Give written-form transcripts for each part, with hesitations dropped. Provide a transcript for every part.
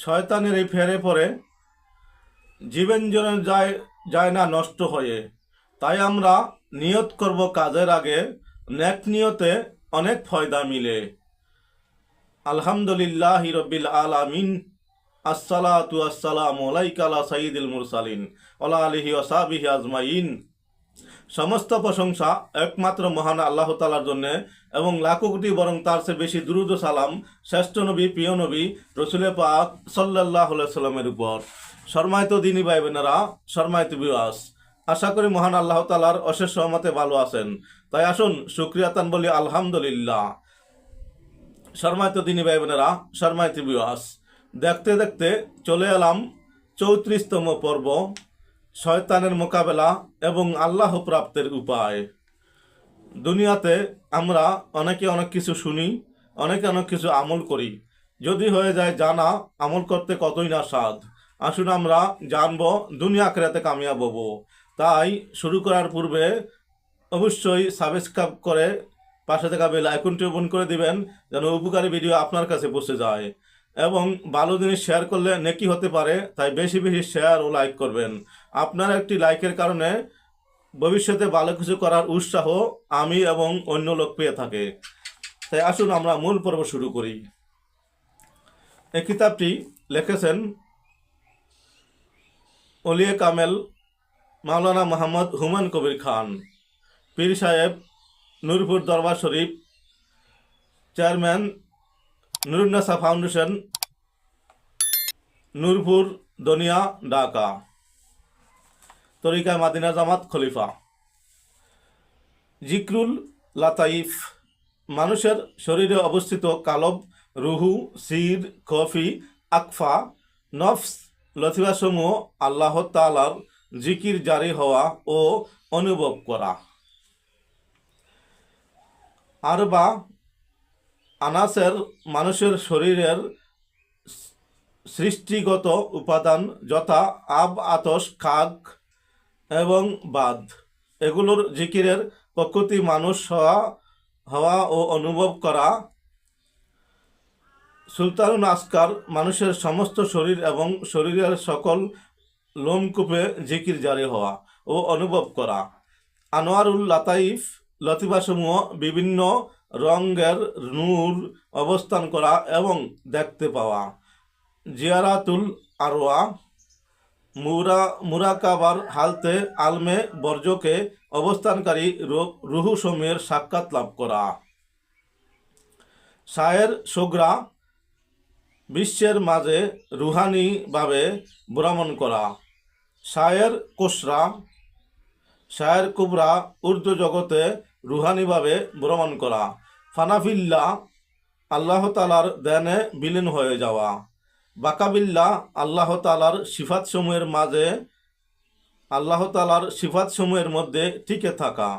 শয়তানের এই ফেরে পড়ে জীবন যেন যায় যায় না নষ্ট হয়ে। তাই আমরা নিয়ত করব কাজের আগে, নেক নিয়তে অনেক ফয়দা মিলে। আলহামদুলিল্লাহি রব্বিল আলামিন। আসসালাতু আসসালামু আলাইকা আলা সাইয়্যিদিল মুরসালিন ওয়া আলিহি ওয়া সাহবিহি আজমাইন। সমস্ত প্রশংসা একমাত্র মহান আল্লাহ তাআলার জন্য এবং লাখো কোটি বরং তার চেয়ে বেশি দুরূদ ও সালাম শ্রেষ্ঠ নবী, প্রিয় নবী রসুলে পাক সাল্লাল্লাহু আলাইহি সাল্লামের উপর। সম্মানিত দিনী ভাই বোনেরা, সম্মানিত ভিউয়ার্স, আশা করি মহান আল্লাহ তাআলার অশেষ রহমতে ভালো আছেন। তাই আসুন শুকরিয়াতান বলি আলহামদুলিল্লাহ। সম্মানিত দিনী ভাই বোনেরা, সম্মানিত ভিউয়ার্স, দেখতে দেখতে চলে এলাম 34তম পর্ব, শয়তানের মোকাবেলা এবং আল্লাহ প্রাপ্তের উপায়। দুনিয়াতে আমরা অনেকে অনেক কিছু শুনি, অনেকে অনেক কিছু আমল করি। যদি হয়ে যায় জানা, আমল করতে কতই না স্বাদ। আসুন আমরা জানবো, দুনিয়া আখিরাতে কামিয়াব হব। তাই শুরু করার পূর্বে অবশ্যই সাবস্ক্রাইব করে পাশে থাকা বেল আইকনটি অন করে দিবেন, যেন উপকারী ভিডিও আপনার কাছে পৌঁছে যায়। এবং ভালো জিনিস শেয়ার করলে নেকি হতে পারে, তাই বেশি বেশি শেয়ার ও লাইক করবেন। আপনার একটি লাইকের কারণে ভবিষ্যতে ভালো কিছু করার উৎসাহ আমি এবং অন্য লোক পেয়ে থাকে। তাই আসুন আমরা মূল পর্ব শুরু করি। এই কিতাবটি লিখেছেন ওলিয়ে কামেল মাওলানা মোহাম্মদ হুমায়ুন কবির খান, পীর সাহেব, নূরপুর দরবার শরীফ, চেয়ারম্যান নুরুন্নেসা ফাউন্ডেশন, নূরপুর দনিয়া, ঢাকা, তরিকা মাদিনা জামাত খলিফা। জিক্রুল লাতাইফ। মানুষের শরীরে অবস্থিত কালব, রুহু, সির, কফি, আকফা, নফস, লতিফাসমূহ আল্লাহ তাআলার জিকির জারি হওয়া ও অনুভব করা। আরবা আনাসের মানুষের শরীরের সৃষ্টিগত উপাদান, যথা আব, আতস, খাগ এবং বাদ। এগুলোর জিকিরের প্রকৃতি মানুষ হওয়া ও অনুভব করা। সুলতানুল আসকার মানুষের সমস্ত শরীর এবং শরীরের সকল লোমকূপে জিকির জারি হওয়া ও অনুভব করা। আনোয়ারুল লাতাইফ লতিফাসমূহ বিভিন্ন রঙের নূর অবস্থান করা এবং দেখতে পাওয়া। জিয়ারাতুল আরওয়া মুরাকাবার হালতে আলমে বর্জকে অবস্থানকারী রুহু সমূহের সাক্ষাৎ লাভ করা। শায়ের সোগরা বিশ্বের মাঝে রুহানিভাবে ভ্রমণ করা। শায়ের কোসরা, শায়ের কুবরা উর্দু জগতে রুহানিভাবে ভ্রমণ করা। ফানাফিল্লা আল্লাহ তাআলার ধ্যানে বিলীন হয়ে যাওয়া। বাকাবিল্লা আল্লাহ তাআলার সিফাতসমূহের মাঝে, আল্লাহ তাআলার সিফাতসমূহের মধ্যে টিকে থাকা।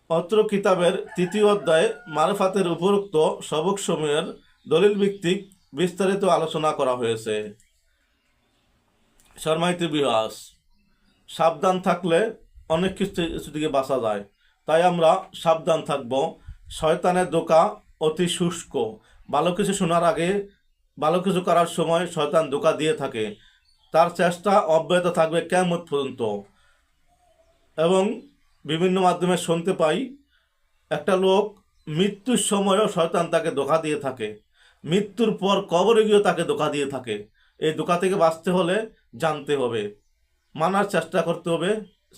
অত্র কিতাবের ৩য় অধ্যায়ে মারফাতের উপরোক্ত সবকসমূহের দলিল ভিত্তিক বিস্তারিত আলোচনা করা হয়েছে। সম্মানিত ভিউয়ার্স, সাবধান থাকলে অনেক কিছু থেকে বাঁচা যায়। তাই আমরা সাবধান থাকব। শয়তানের ধোঁকা অতি শুষ্ক। ভালো কিছু শোনার আগে, ভালো কিছু করার সময় শয়তান ধোঁকা দিয়ে থাকে। তার চেষ্টা অব্যাহত থাকবে কিয়ামত পর্যন্ত। এবং বিভিন্ন মাধ্যমে শুনতে পাই, একটা লোক মৃত্যুর সময়ও শয়তান তাকে ধোঁকা দিয়ে থাকে, মৃত্যুর পর কবরে গিয়েও তাকে ধোঁকা দিয়ে থাকে। এই ধোঁকা থেকে বাঁচতে হলে জানতে হবে, মানার চেষ্টা করতে হবে।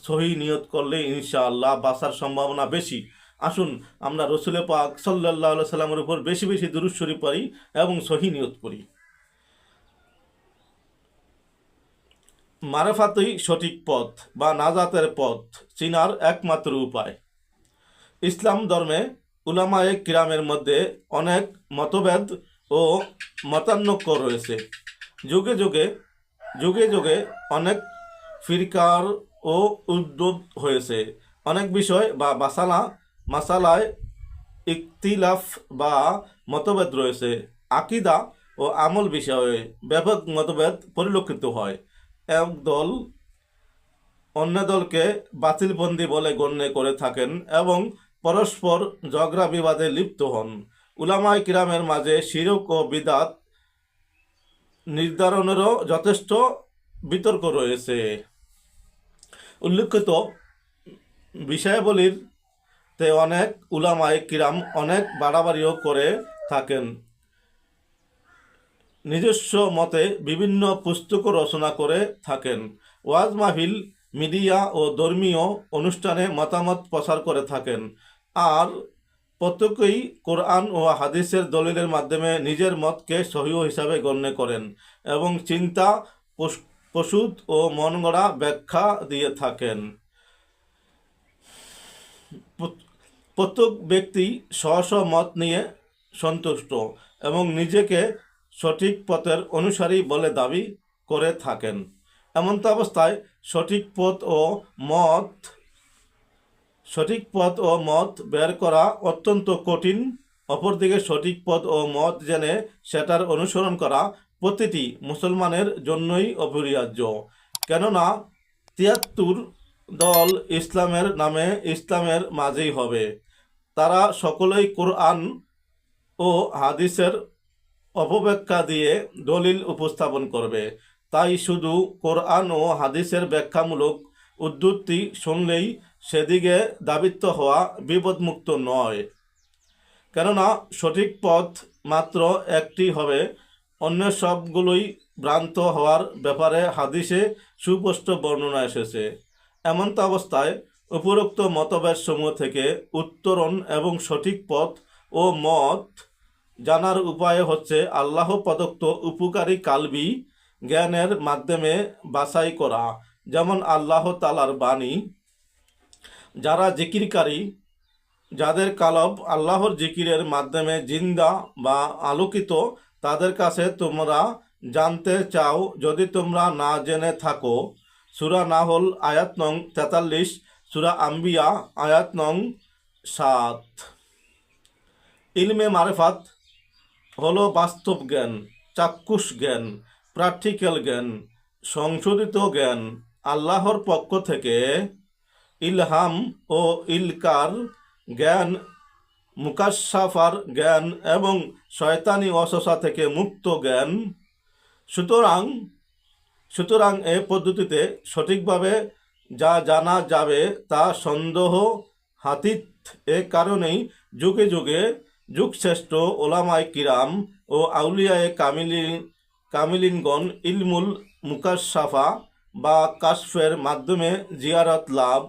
সহি নিয়ত করলে ইনশাআল্লাহ বাঁচার সম্ভাবনা বেশি। আসুন আমরা রসুলে পাক সাল্লাল্লাহু আলাইহি সাল্লামের উপর বেশি বেশি দুরূদ শরীফ পড়ি এবং সহি নিয়ত করি। মারফাতই সঠিক পথ বা নাজাতের পথ চিনার একমাত্র উপায়। ইসলাম ধর্মে উলামায়ে কিরামের মধ্যে অনেক মতভেদ ও মতানৈক্য রয়েছে। যুগে যুগে যুগে যুগে অনেক ফিরকার ও উদ্যোগ হয়েছে। অনেক বিষয় বা মাসালায় ইখতিলাফ বা মতভেদ রয়েছে। আকীদা ও আমল বিষয়ে ব্যাপক মতভেদ পরিলক্ষিত হয়। এক দল অন্য দলকে বাতিলপন্থী বলে গণ্য করে থাকেন এবং পরস্পর ঝগড়া বিবাদে লিপ্ত হন। উলামায়ে কিরামের মাঝে শিরক ও বিদআত নির্ধারণেরও যথেষ্ট বিতর্ক রয়েছে। উল্লেখিত বিষয়াবলীর তে অনেক উলামায়ে কিরাম অনেক বাড়াবাড়িও করে থাকেন। নিজস্ব মতে বিভিন্ন পুস্তক রচনা করে থাকেন। ওয়াজ মাহফিল, মিডিয়া ও ধর্মীয় অনুষ্ঠানে মতামত প্রচার করে থাকেন। আর প্রত্যেকেই কোরআন ও হাদিসের দলিলের মাধ্যমে নিজের মতকে সহিহ হিসাবে গণ্য করেন এবং চিন্তা প্রসূত ও মন গড়া ব্যাখ্যা দিয়ে থাকেন। প্রত্যেক ব্যক্তি স্ব মত নিয়ে সন্তুষ্ট এবং নিজেকে সঠিক পথের অনুসারী বলে দাবি করে থাকেন। এমন্ত অবস্থায় সঠিক পথ ও মত বের করা অত্যন্ত কঠিন। অপরদিকে সঠিক পথ ও মত জেনে সেটার অনুসরণ করা প্রতিটি মুসলমানের জন্যই অপরিহার্য। কেননা ৭৩ দল ইসলামের নামে ইসলামের মাঝেই হবে। তারা সকলেই কোরআন ও হাদিসের অপব্যাখ্যা দিয়ে দলিল উপস্থাপন করবে। তাই শুধু কোরআন ও হাদিসের ব্যাখ্যামূলক উদ্ধৃতি শুনলেই সেদিকে ধাবিত হওয়া বিপদমুক্ত নয়। কেননা সঠিক পথ মাত্র একটি হবে, অন্য সবগুলোই ভ্রান্ত হওয়ার ব্যাপারে হাদিসে সুস্পষ্ট বর্ণনা এসেছে। এমন্ত অবস্থায় উপরোক্ত মতভেদ সমূহ থেকে উত্তরণ এবং সঠিক পথ ও মত জানার উপায় হচ্ছে আল্লাহ প্রদত্ত উপকারী কালবি জ্ঞানের মাধ্যমে বাছাই করা। যেমন আল্লাহ তাআলার বাণী, যারা জিকিরকারী, যাদের কালব আল্লাহর জিকিরের মাধ্যমে জিন্দা বা আলোকিত, তাদের কাছে তোমরা জানতে চাও যদি তোমরা না জেনে থাকো। সূরা নাহল আয়াত নং ৪৩, সূরা আম্বিয়া আয়াত নং ৭। ইলমে মারেফাত হলো বাস্তব জ্ঞান, চাক্ষুষ জ্ঞান, প্র্যাকটিক্যাল জ্ঞান, সংশোধিত জ্ঞান, আল্লাহর পক্ষ থেকে ইলহাম ও ইলকার জ্ঞান, মুকাশশাফার জ্ঞান এবং শয়তানি ওয়াসওয়াসা থেকে মুক্ত জ্ঞান। সুতরাং এ পদ্ধতিতে সঠিকভাবে যা জানা যাবে তা সন্দেহ হাতীত। এ কারণেই যুগে যুগে যুগশ্রেষ্ঠ ওলামায়ে কিরাম ও আউলিয়ায়ে কামিলিনগণ ইলমুল মুকাশশাফা বা কাশফের মাধ্যমে জিয়ারত লাভ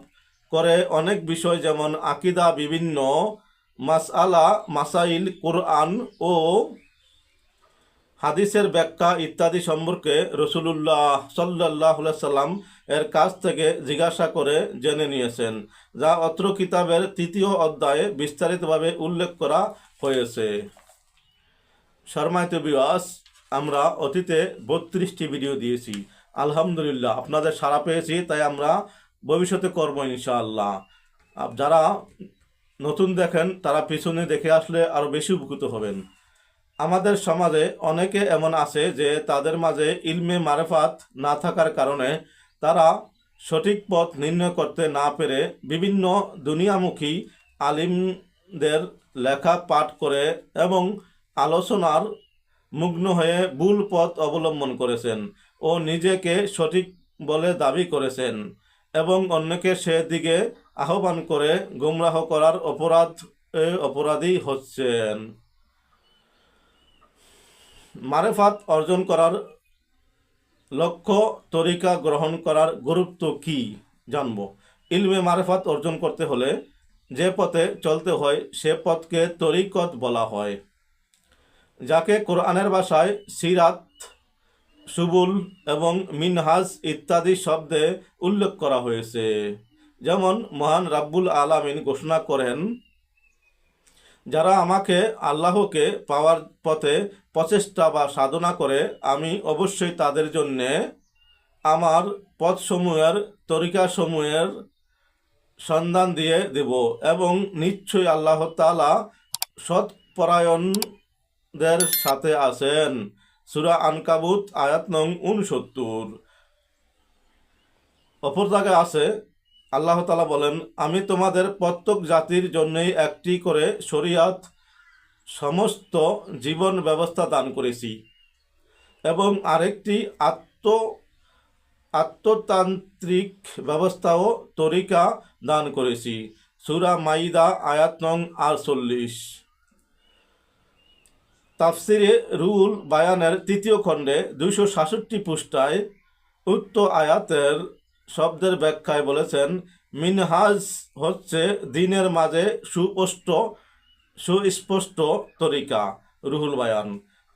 করে অনেক বিষয়, যেমন আকিদা, বিভিন্ন মাসআলা, মাসাইল, কোরআন ও হাদিসের ব্যাখ্যা ইত্যাদি সম্পর্কে রাসূলুল্লাহ সাল্লাল্লাহু আলাইহি সাল্লাম এর কাছ থেকে জিজ্ঞাসা করে জেনে নিয়েছেন, যা অত্র কিতাবের ৩য় অধ্যায়ে বিস্তারিতভাবে উল্লেখ করা হয়েছে। সম্মানিত ভিউয়ার্স, আমরা অতীতে ৩২টি ভিডিও দিয়েছি। আলহামদুলিল্লাহ আপনাদের সাড়া পেয়েছি, তাই আমরা ভবিষ্যতে করব ইনশাআল্লাহ। যারা নতুন দেখেন তারা পিছনে দেখে আসলে আরও বেশি উপকৃত হবেন। আমাদের সমাজে অনেকে এমন আছে যে তাদের মাঝে ইলমে মারেফাত না থাকার কারণে তারা সঠিক পথ নির্ণয় করতে না পেরে বিভিন্ন দুনিয়ামুখী আলিমদের লেখা পাঠ করে এবং আলোচনার মুগ্ন হয়ে ভুল পথ অবলম্বন করেছেন ও নিজেকে সঠিক বলে দাবি করেছেন এবং অন্যকে সেদিকে আহ্বান করে গুমরাহ করার অপরাধী হচ্ছেন। মারেফাত অর্জন করার লক্ষ্য, তরিকা গ্রহণ করার গুরুত্ব কি জানব। ইলমে মারেফাত অর্জন করতে হলে যে পথে চলতে হয় সে পথকে তরিকত বলা হয়, যাকে কোরআনের ভাষায় সিরাত, সুবুল এবং মিনহাজ ইত্যাদি শব্দে উল্লেখ করা হয়েছে। যেমন মহান রাব্বুল আলামিন ঘোষণা করেন, যারা আমাকে আল্লাহকে পাওয়ার পথে প্রচেষ্টা বা সাধনা করে আমি অবশ্যই তাদের জন্যে আমার পথসমূহের, তরিকাসমূহের সন্ধান দিয়ে দেব এবং নিশ্চয়ই আল্লাহ তাআলা সৎপরায়ণদের সাথে আছেন। সূরা আনকাবুত আয়াত নং ৬৯। অপর জায়গায় আছে আল্লাহ তাআলা বলেন, আমি তোমাদের প্রত্যেক জাতির জন্যই একটি করে শরীয়ত, সমস্ত জীবন ব্যবস্থা দান করেছি। এবং আরেকটি আত্মতান্ত্রিক ব্যবস্থা ও তরিকা দান করেছি। সূরা মাইদা আয়াত নং 48। তাফসিরে রুহুল বায়ানের ৩য় খণ্ডে ২৬৭ পৃষ্ঠায় উক্ত আয়াতের শব্দের ব্যাখ্যায় বলেছেন, মিনহাজ হচ্ছে দিনের মাঝে সুস্পষ্ট তরিকা, রুহুল বায়ান।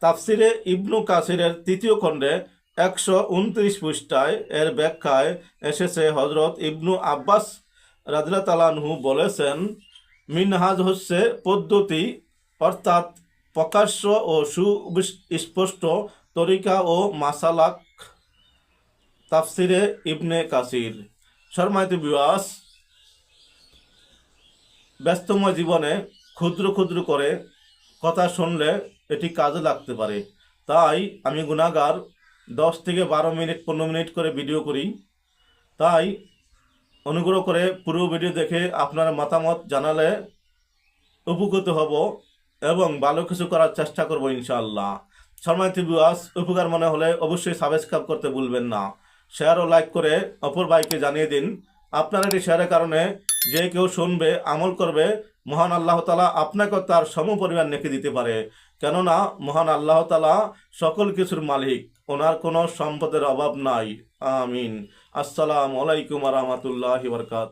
তাফসিরে ইবনু কাসিরের ৩য় খণ্ডে ১২৯ পৃষ্ঠায় এর ব্যাখ্যায় এসেছে, হজরত ইবনু আব্বাস রাদিয়াল্লাহু তাআলা আনহু বলেছেন, মিনহাজ হচ্ছে পদ্ধতি, অর্থাৎ প্রকাশ্য ও সুস্পষ্ট তরিকা ও মাসালাক। তাফসিরে ইবনে কাসির। সম্মানিত ভিউয়ার্স, ব্যস্তময় জীবনে ক্ষুদ্র ক্ষুদ্র করে কথা শুনলে এটি কাজে লাগতে পারে। তাই আমি গুনাহগার, 10 থেকে 12 মিনিট 15 মিনিট করে ভিডিও করি। তাই অনুগ্রহ করে পুরো ভিডিও দেখে আপনার মতামত জানালে উপকৃত হব এবং ভালো কিছু করার চেষ্টা করব ইনশাআল্লাহ। সম্মানিত ভিউয়ার্স, উপকার মনে হলে অবশ্যই সাবস্ক্রাইব করতে ভুলবেন না। শেয়ার ও লাইক করে অপর ভাইকে জানিয়ে দিন। আপনার এটি শেয়ারের কারণে যে কেউ শুনবে, আমল করবে, মহান আল্লাহ তাআলা আপনাকে তার সমপরিমাণ নেকি দিতে পারে। কেননা মহান আল্লাহ তাআলা সকল কিছুর মালিক, ওনার কোনো সম্পদের অভাব নাই। আমিন। আসসালামু আলাইকুম ওয়া রাহমাতুল্লাহি ওয়া বারাকাতুহু।